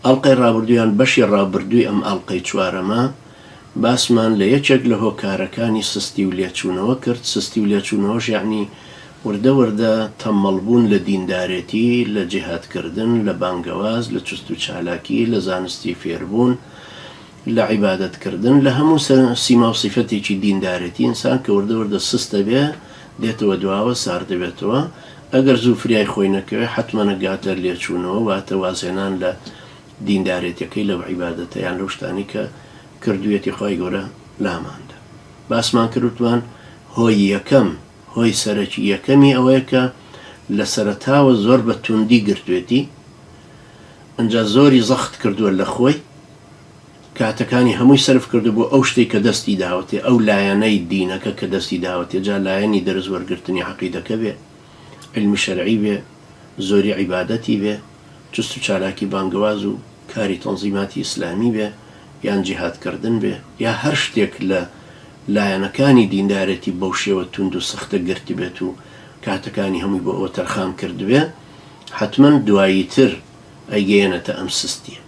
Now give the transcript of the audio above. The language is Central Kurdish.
ئەڵقەی ڕابردوویان بەشی ڕابردووی ئەم ئەڵقەی چوارەمە باسمان لە یەکێک لە هۆکارەکانی سستی و لێچوونەوە کرد. سستی و لێچوونەوەش یعنی وردە وردە تەمەڵبوون لە دیندارێتی، لە جیهادکردن، لە بانگەواز، لە چست و چالاکی، لە زانستی فێربوون، لە عیبادەتکردن، لە هەموو سیما و سیفەتێکی دیندارێتی ئینسان کە وردە وردە سستە بێ دێتەوە دواوە سار دەبێتەوە. ئەگەر زوو فریای خۆی نەکەوێت حتممە نەگاتە لێچوونەوە واتە وازێنان لە دیندارێتەکەی لەو عیبادەتە یان لەو شتانی کە کردوێتی خۆی گەورە لاماندا. باسمان کردوان هۆی یەکەم، هۆی سەرەکی یەکەمی ئەوەیە کە لە سەرەتاوە زۆر بە توندی گرتوێتی، ئەنجا زۆری زەخت کردووە لە خۆی، کاتەکانی هەمووی سرف کردو بۆ ئەو شتێک کە دەستی داوەتێ، ئەو لایەنەی دینەکە کە دەستی داوەتێ، جا لایەنی دەرزوەرگرتنی عەقیدەکە بێ، علمی شەرعی بێ، زۆری عیبادەتی بێ، چست و چالاکی بانگەواز و کاری تەنزیماتی ئیسلامی بێ، یان جیهادکردن بێ، یا هەر شتێک لە لایەنەکانی دیندارەتی بەو شێوە تند و سەختە گرتی بێت و کاتەکانی هەمووی بۆ ئەوە تەرخام کردوێ، حتمما دوایی تر ئەیگەیەنێتە ئەم سستیە.